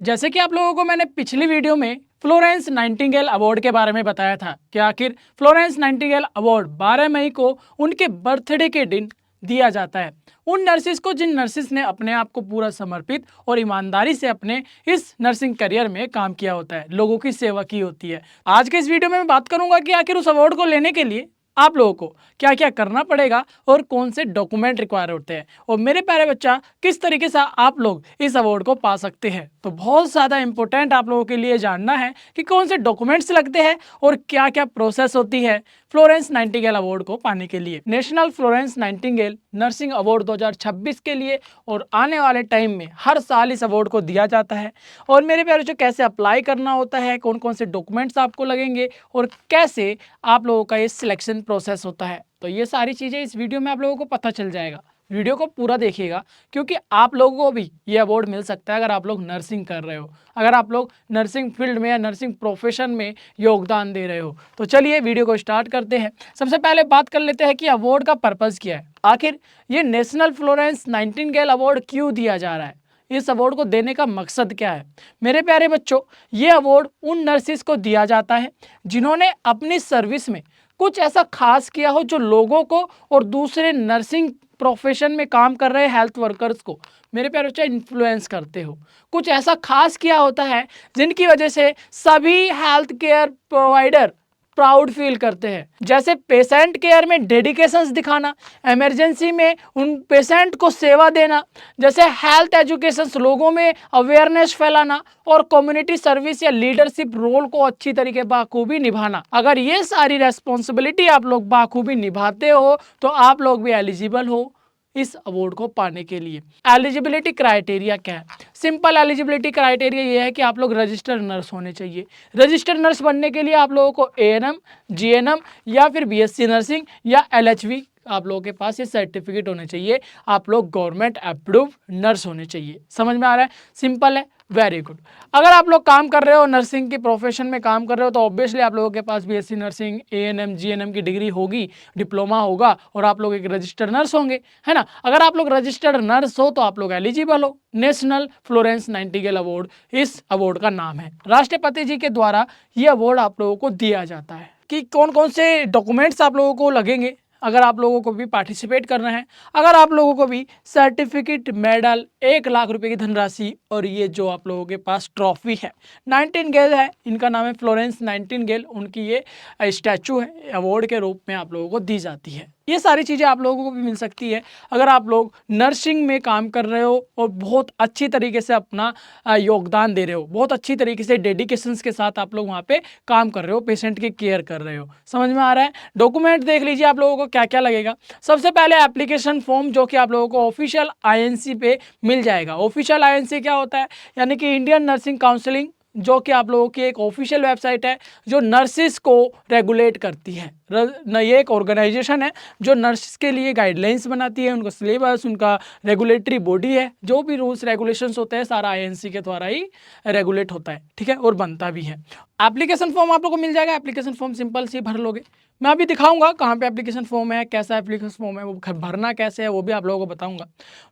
जैसे कि आप लोगों को मैंने पिछली वीडियो में फ्लोरेंस नाइटिंगेल अवार्ड के बारे में बताया था कि आखिर फ्लोरेंस नाइटिंगेल अवार्ड 12 मई को उनके बर्थडे के दिन दिया जाता है उन नर्सिस को जिन नर्सिस ने अपने आप को पूरा समर्पित और ईमानदारी से अपने इस नर्सिंग करियर में काम किया होता है, लोगों की सेवा की होती है। आज के इस वीडियो में मैं बात करूंगा कि आखिर उस अवार्ड को लेने के लिए आप लोगों को क्या क्या करना पड़ेगा और कौन से डॉक्यूमेंट रिक्वायर होते हैं, और मेरे प्यारे बच्चा किस तरीके से आप लोग इस अवार्ड को पा सकते हैं। तो बहुत ज़्यादा इंपॉर्टेंट आप लोगों के लिए जानना है कि कौन से डॉक्यूमेंट्स लगते हैं और क्या क्या प्रोसेस होती है फ्लोरेंस नाइटिंगेल अवार्ड को पाने के लिए। National Florence Nightingale nursing award 2026 के लिए और आने वाले टाइम में हर साल इस अवार्ड को दिया जाता है। और मेरे प्यारे बच्चों, कैसे अप्लाई करना होता है, कौन कौन से डॉक्यूमेंट्स आपको लगेंगे और कैसे आप लोगों का ये सिलेक्शन प्रोसेस होता है, तो ये सारी चीज़ें इस वीडियो में आप लोगों को पता चल जाएगा। वीडियो को पूरा देखिएगा क्योंकि आप लोगों को भी ये अवार्ड मिल सकता है अगर आप लोग नर्सिंग कर रहे हो, अगर आप लोग नर्सिंग फील्ड में या नर्सिंग प्रोफेशन में योगदान दे रहे हो। तो चलिए वीडियो को स्टार्ट करते हैं। सबसे पहले बात कर लेते हैं कि अवार्ड का पर्पज़ क्या है, आखिर ये नेशनल फ्लोरेंस नाइटिंगेल अवार्ड क्यों दिया जा रहा है, इस अवार्ड को देने का मकसद क्या है। मेरे प्यारे बच्चों, ये अवार्ड उन नर्सिस को दिया जाता है जिन्होंने अपनी सर्विस में कुछ ऐसा खास किया हो जो लोगों को और दूसरे नर्सिंग प्रोफेशन में काम कर रहे हेल्थ वर्कर्स को, मेरे प्यारे बच्चे, इन्फ्लुएंस करते हो। कुछ ऐसा खास किया होता है जिनकी वजह से सभी health care provider proud feel करते हैं। जैसे पेशेंट केयर में डेडिकेशंस दिखाना, इमरजेंसी में उन पेशेंट को सेवा देना, जैसे हेल्थ एजुकेशंस, लोगों में अवेयरनेस फैलाना और कम्युनिटी सर्विस या लीडरशिप रोल को अच्छी तरीके बाखूबी निभाना। अगर ये सारी रेस्पॉन्सिबिलिटी आप लोग बाखूबी निभाते हो तो आप लोग भी एलिजिबल हो इस अवार्ड को पाने के लिए। एलिजिबिलिटी क्राइटेरिया क्या है? सिंपल एलिजिबिलिटी क्राइटेरिया ये है कि आप लोग रजिस्टर्ड नर्स होने चाहिए। रजिस्टर्ड नर्स बनने के लिए आप लोगों को एएनएम, जीएनएम या फिर बीएससी नर्सिंग या एलएचवी आप लोगों के पास ये सर्टिफिकेट होने चाहिए। आप लोग गवर्नमेंट अप्रूव नर्स होने चाहिए। समझ में आ रहा है? सिंपल है, वेरी गुड। अगर आप लोग काम कर रहे हो, नर्सिंग के प्रोफेशन में काम कर रहे हो, तो ऑब्वियसली आप लोगों के पास बीएससी नर्सिंग, एएनएम, जीएनएम की डिग्री होगी, डिप्लोमा होगा और आप लोग एक रजिस्टर्ड नर्स होंगे, है ना। अगर आप लोग रजिस्टर्ड नर्स हो तो आप लोग एलिजिबल हो। नेशनल फ्लोरेंस नाइटिंगेल अवार्ड इस अवार्ड का नाम है। राष्ट्रपति जी के द्वारा ये अवार्ड आप लोगों को दिया जाता है। कि कौन कौन से डॉक्यूमेंट्स आप लोगों को लगेंगे अगर आप लोगों को भी पार्टिसिपेट करना है। अगर आप लोगों को भी सर्टिफिकेट, मेडल, 1 लाख रुपए की धनराशि और ये जो आप लोगों के पास ट्रॉफी है, नाइटिंगेल है, इनका नाम है फ्लोरेंस नाइटिंगेल, उनकी ये स्टैचू है, अवार्ड के रूप में आप लोगों को दी जाती है। ये सारी चीज़ें आप लोगों को भी मिल सकती है अगर आप लोग नर्सिंग में काम कर रहे हो और बहुत अच्छी तरीके से अपना योगदान दे रहे हो, बहुत अच्छी तरीके से डेडिकेशंस के साथ आप लोग वहाँ पे काम कर रहे हो, पेशेंट की केयर कर रहे हो। समझ में आ रहा है? डॉक्यूमेंट देख लीजिए आप लोगों को क्या क्या लगेगा। सबसे पहले एप्लीकेशन फॉर्म, जो कि आप लोगों को ऑफिशियल आईएनसी पे मिल जाएगा। ऑफिशियल आईएनसी क्या होता है? यानी कि इंडियन नर्सिंग काउंसिलिंग, जो कि आप लोगों की एक ऑफिशियल वेबसाइट है जो नर्सिस को रेगुलेट करती है। ये एक ऑर्गेनाइजेशन है जो नर्सिस के लिए गाइडलाइंस बनाती है, उनका सिलेबस, उनका रेगुलेटरी बॉडी है। जो भी रूल्स रेगुलेशंस होते हैं सारा आईएनसी के द्वारा ही रेगुलेट होता है, ठीक है, और बनता भी है। एप्लीकेशन फॉर्म आप लोगों को मिल जाएगा। एप्लीकेशन फॉर्म सिंपल सी भर लोगे। मैं अभी दिखाऊंगा कहाँ पे एप्लीकेशन फॉर्म है, कैसा एप्लीकेशन फॉर्म है, वो भरना कैसे है वो भी आप लोगों को बताऊंगा।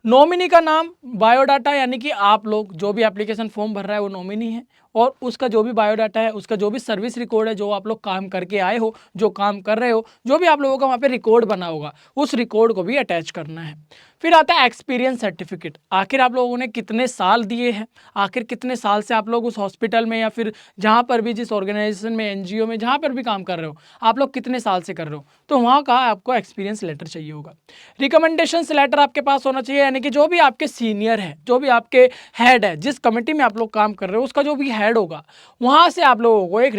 नॉमिनी का नाम, बायोडाटा, यानी कि आप लोग जो भी एप्लीकेशन फॉर्म भर रहा है वो नॉमिनी है, और उसका जो भी बायोडाटा है, उसका जो भी सर्विस रिकॉर्ड है, जो आप लोग काम करके आए हो, जो काम कर रहे हो, जो भी आप लोगों का वहाँ पे रिकॉर्ड बना होगा, उस रिकॉर्ड को भी अटैच करना है। फिर आता है एक्सपीरियंस सर्टिफिकेट। आखिर आप लोगों ने कितने साल दिए हैं, आखिर कितने साल से आप लोग उस हॉस्पिटल में या फिर जहाँ पर भी, जिस ऑर्गेनाइजेशन में, एनजीओ में, जहाँ पर भी काम कर रहे हो, आप लोग कितने साल से कर रहे हो, तो वहाँ का आपको एक्सपीरियंस लेटर चाहिए होगा। रिकमेंडेशन लेटर आपके पास होना चाहिए, यानी कि जो भी आपके सीनियर है, जो भी आपके हेड है, जिस कमेटी में आप लोग काम कर रहे हो, उसका जो भी हेड होगा, वहाँ से आप लोगों को एक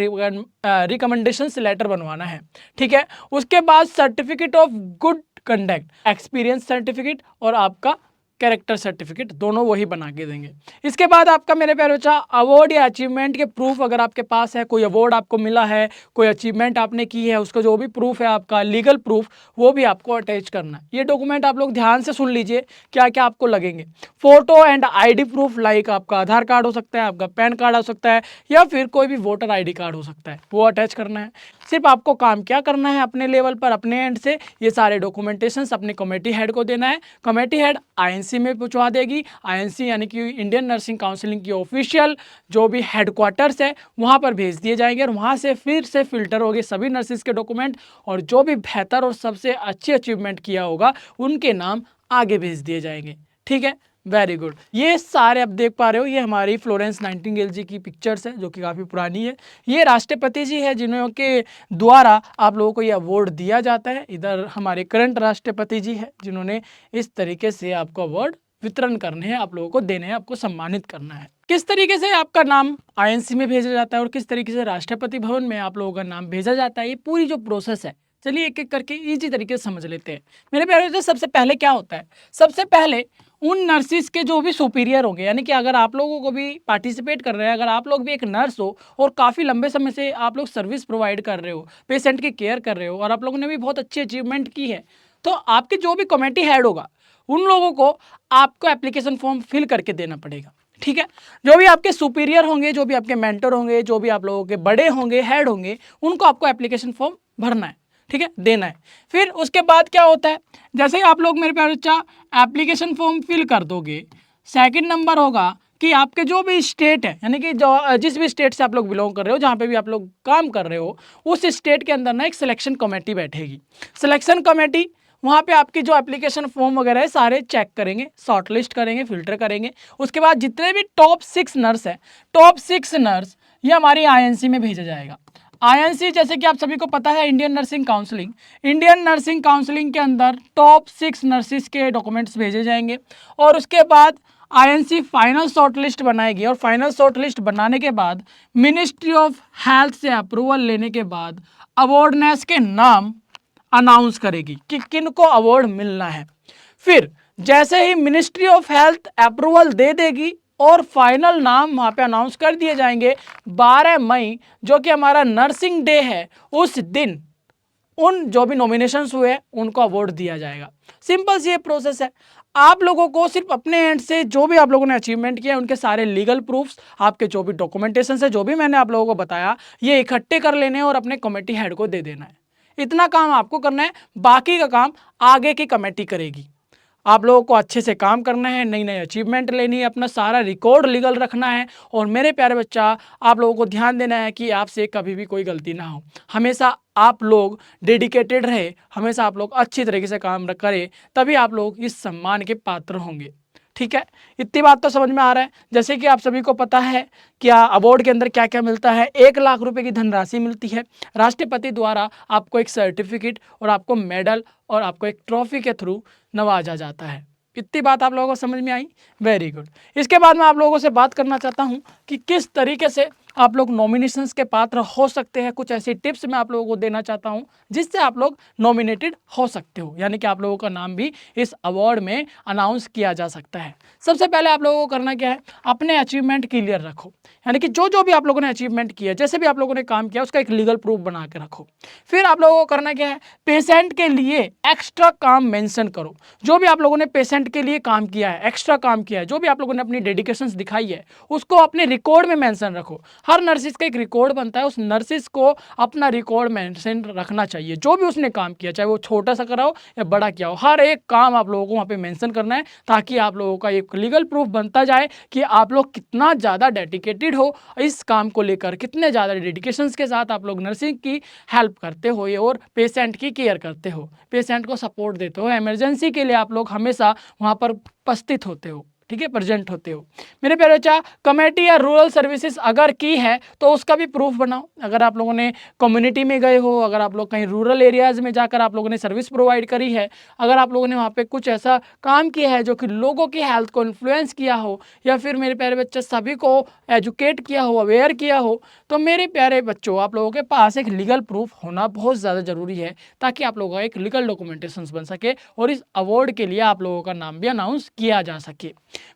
रिकमेंडेशन लेटर बनवाना है, ठीक है। उसके बाद certificate of good conduct, experience certificate और आपका कैरेक्टर सर्टिफिकेट, दोनों वही बना के देंगे। इसके बाद आपका, मेरे प्यारे बच्चा, अवार्ड या अचीवमेंट के प्रूफ अगर आपके पास है, कोई अवार्ड आपको मिला है, कोई अचीवमेंट आपने की है, उसका जो भी प्रूफ है, आपका लीगल प्रूफ, वो भी आपको अटैच करना है। ये डॉक्यूमेंट आप लोग ध्यान से सुन लीजिए क्या क्या आपको लगेंगे। Photo and ID proof, like आपका आधार कार्ड हो सकता है, आपका पैन कार्ड हो सकता है, या फिर कोई भी वोटर आईडी कार्ड हो सकता है, वो अटैच करना है। सिर्फ आपको काम क्या करना है, अपने लेवल पर, अपने एंड से ये सारे डॉक्यूमेंटेशन अपने कमेटी हेड को देना है। कमेटी हेड आईएनसी आईएनसी में पहुंचवा देगी। आईएनसी यानी कि इंडियन नर्सिंग काउंसिलिंग की ऑफिशियल जो भी हेडक्वार्टर्स है वहाँ पर भेज दिए जाएंगे और वहाँ से फिर से फिल्टर होंगे सभी नर्सिस के डॉक्यूमेंट और जो भी बेहतर और सबसे अच्छी अचीवमेंट किया होगा उनके नाम आगे भेज दिए जाएंगे। ठीक है, वेरी गुड। ये सारे आप देख पा रहे हो, ये हमारी फ्लोरेंस नाइटिंगेल जी की पिक्चर्स है जो कि काफ़ी पुरानी है। ये राष्ट्रपति जी है जिन्हों के द्वारा आप लोगों को ये अवार्ड दिया जाता है। इधर हमारे करंट राष्ट्रपति जी है जिन्होंने इस तरीके से आपको अवार्ड वितरण करने हैं, आप लोगों को देने हैं, आपको सम्मानित करना है। किस तरीके से आपका नाम आईएनसी में भेजा जाता है और किस तरीके से राष्ट्रपति भवन में आप लोगों का नाम भेजा जाता है, ये पूरी जो प्रोसेस है चलिए एक एक करके इजी तरीके से समझ लेते हैं। मेरे प्यारे बच्चों, सबसे पहले क्या होता है, सबसे पहले उन नर्सिस के जो भी सुपीरियर होंगे, यानी कि अगर आप लोगों को भी पार्टिसिपेट कर रहे हैं, अगर आप लोग भी एक नर्स हो और काफ़ी लंबे समय से आप लोग सर्विस प्रोवाइड कर रहे हो, पेशेंट की केयर कर रहे हो और आप लोगों ने भी बहुत अच्छी अचीवमेंट की है, तो आपके जो भी कमेटी हेड होगा उन लोगों को आपको एप्लीकेशन फॉर्म फिल करके देना पड़ेगा। ठीक है, जो भी आपके सुपीरियर होंगे, जो भी आपके मेंटर होंगे, जो भी आप लोगों के बड़े होंगे, हेड होंगे, उनको आपको एप्लीकेशन फॉर्म भरना है। ठीक है, देना है। फिर उसके बाद क्या होता है, जैसे ही आप लोग मेरे प्यारे बच्चा एप्लीकेशन फॉर्म फिल कर दोगे, सेकंड नंबर होगा कि आपके जो भी स्टेट है, यानी कि जो जिस भी स्टेट से आप लोग बिलोंग कर रहे हो, जहाँ पे भी आप लोग काम कर रहे हो, उस स्टेट के अंदर ना एक सिलेक्शन कमेटी बैठेगी। सिलेक्शन कमेटी वहाँ पे आपकी जो एप्लीकेशन फॉर्म वगैरह है सारे चेक करेंगे, शॉर्ट लिस्ट करेंगे, फिल्टर करेंगे। उसके बाद जितने भी टॉप 6 नर्स है, टॉप 6 नर्स ये हमारी आईएनसी में भेजा जाएगा। आईएनसी जैसे कि आप सभी को पता है Indian nursing counselling, Indian nursing counselling के अंदर टॉप 6 नर्सिस के डॉक्यूमेंट्स भेजे जाएंगे और उसके बाद आईएनसी फाइनल शॉर्ट लिस्ट बनाएगी और फाइनल शॉर्ट लिस्ट बनाने के बाद मिनिस्ट्री ऑफ हेल्थ से अप्रूवल लेने के बाद अवार्डनेस के नाम अनाउंस करेगी कि किनको अवार्ड मिलना है। फिर जैसे ही मिनिस्ट्री ऑफ हेल्थ अप्रूवल दे देगी और फाइनल नाम वहाँ पे अनाउंस कर दिए जाएंगे, 12 मई जो कि हमारा नर्सिंग डे है, उस दिन उन जो भी नॉमिनेशंस हुए उनको अवार्ड दिया जाएगा। सिंपल सी ये प्रोसेस है। आप लोगों को सिर्फ अपने एंड से जो भी आप लोगों ने अचीवमेंट किया है उनके सारे लीगल प्रूफ्स, आपके जो भी डॉक्यूमेंटेशन है, जो भी मैंने आप लोगों को बताया, ये इकट्ठे कर लेने और अपने कमेटी हेड को दे देना है। इतना काम आपको करना है, बाकी का काम आगे की कमेटी करेगी। आप लोगों को अच्छे से काम करना है, नई नई अचीवमेंट लेनी है, अपना सारा रिकॉर्ड लीगल रखना है और मेरे प्यारे बच्चा आप लोगों को ध्यान देना है कि आपसे कभी भी कोई गलती ना हो। हमेशा आप लोग डेडिकेटेड रहे, हमेशा आप लोग अच्छी तरीके से काम करें, तभी आप लोग इस सम्मान के पात्र होंगे। ठीक है, इतनी बात तो समझ में आ रहा है। जैसे कि आप सभी को पता है क्या अवार्ड के अंदर क्या क्या मिलता है, 1 लाख रुपए की धनराशि मिलती है राष्ट्रपति द्वारा, आपको एक सर्टिफिकेट और आपको मेडल और आपको एक ट्रॉफी के थ्रू नवाजा जाता है। इतनी बात आप लोगों को समझ में आई, वेरी गुड। इसके बाद मैं आप लोगों से बात करना चाहता हूं कि किस तरीके से आप लोग नॉमिनेशंस के पात्र हो सकते हैं। कुछ ऐसी टिप्स मैं आप लोगों को देना चाहता हूं जिससे आप लोग नॉमिनेटेड हो सकते हो, यानी कि आप लोगों का नाम भी इस अवार्ड में अनाउंस किया जा सकता है। सबसे पहले आप लोगों को करना क्या है, अपने अचीवमेंट क्लियर रखो, यानी कि जो भी आप लोगों ने अचीवमेंट किया, जैसे भी आप लोगों ने काम किया, उसका एक लीगल प्रूफ बना के रखो। फिर आप लोगों को करना क्या है, पेशेंट के लिए एक्स्ट्रा काम मेंशन करो। जो भी आप लोगों ने पेशेंट के लिए काम किया है, एक्स्ट्रा काम किया है, जो भी आप लोगों ने अपनी डेडिकेशंस दिखाई है, उसको अपने रिकॉर्ड में मेंशन रखो। हर नर्सिस का एक रिकॉर्ड बनता है, उस नर्सिस को अपना रिकॉर्ड मेंशन रखना चाहिए। जो भी उसने काम किया, चाहे वो छोटा सा करा हो या बड़ा किया हो, हर एक काम आप लोगों को वहाँ पे मेंशन करना है, ताकि आप लोगों का एक लीगल प्रूफ बनता जाए कि आप लोग कितना ज़्यादा डेडिकेटेड हो इस काम को लेकर, कितने ज़्यादा डेडिकेशंस के साथ आप लोग नर्सिंग की हेल्प करते हो और पेशेंट की केयर करते हो, पेशेंट को सपोर्ट देते हो। इमरजेंसी के लिए आप लोग हमेशा वहाँ पर उपस्थित होते हो, ठीक है, प्रेजेंट होते हो। मेरे प्यारे बच्चा, कमेटी या रूरल सर्विसेज अगर की है तो उसका भी प्रूफ बनाओ। अगर आप लोगों ने कम्युनिटी में गए हो, अगर आप लोग कहीं रूरल एरियाज़ में जाकर आप लोगों ने सर्विस प्रोवाइड करी है, अगर आप लोगों ने वहाँ पे कुछ ऐसा काम किया है जो कि लोगों की हेल्थ को इन्फ्लुएंस किया हो, या फिर मेरे प्यारे बच्चे सभी को एजुकेट किया हो, अवेयर किया हो, तो मेरे प्यारे बच्चों आप लोगों के पास एक लीगल प्रूफ होना बहुत ज़्यादा ज़रूरी है, ताकि आप लोगों का एक लीगल डॉक्यूमेंटेशन बन सके और इस अवार्ड के लिए आप लोगों का नाम भी अनाउंस किया जा सके।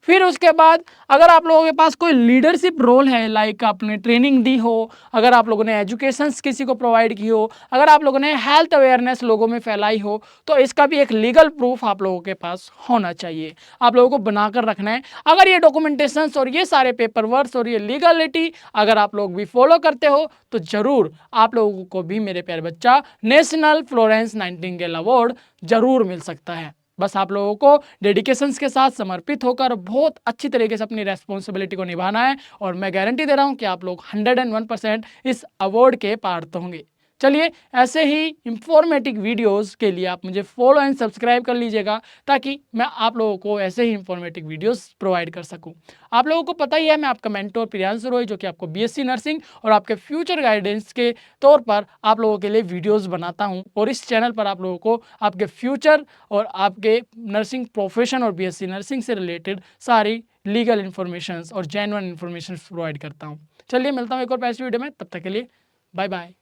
फिर उसके बाद अगर आप लोगों के पास कोई लीडरशिप रोल है, लाइक आपने ट्रेनिंग दी हो, अगर आप लोगों ने एजुकेशंस किसी को प्रोवाइड की हो, अगर आप लोगों ने हेल्थ अवेयरनेस लोगों में फैलाई हो, तो इसका भी एक लीगल प्रूफ आप लोगों के पास होना चाहिए, आप लोगों को बनाकर रखना है। अगर ये डॉक्यूमेंटेशंस और ये सारे पेपर वर्क्स और ये लीगलिटी अगर आप लोग भी फॉलो करते हो, तो ज़रूर आप लोगों को भी मेरे प्यारे बच्चा नेशनल फ्लोरेंस नाइटिंगेल अवार्ड ज़रूर मिल सकता है। बस आप लोगों को डेडिकेशंस के साथ समर्पित होकर बहुत अच्छी तरीके से अपनी रेस्पॉन्सिबिलिटी को निभाना है और मैं गारंटी दे रहा हूं कि आप लोग 101% इस अवार्ड के पात्र होंगे। चलिए, ऐसे ही इंफॉर्मेटिव वीडियोस के लिए आप मुझे फॉलो एंड सब्सक्राइब कर लीजिएगा ताकि मैं आप लोगों को ऐसे ही इंफॉर्मेटिव वीडियोस प्रोवाइड कर सकूं। आप लोगों को पता ही है, मैं आपका मेंटोर प्रियांशु रॉय, जो कि आपको बीएससी नर्सिंग और आपके फ्यूचर गाइडेंस के तौर पर आप लोगों के लिए वीडियोस बनाता हूं और इस चैनल पर आप लोगों को आपके फ्यूचर और आपके नर्सिंग प्रोफेशन और बीएससी नर्सिंग से रिलेटेड सारी लीगल इन्फॉर्मेशन और जेन्युइन इन्फॉर्मेशन प्रोवाइड करता हूँ। चलिए, मिलता हूँ एक और ऐसी वीडियो में, तब तक के लिए बाय बाय।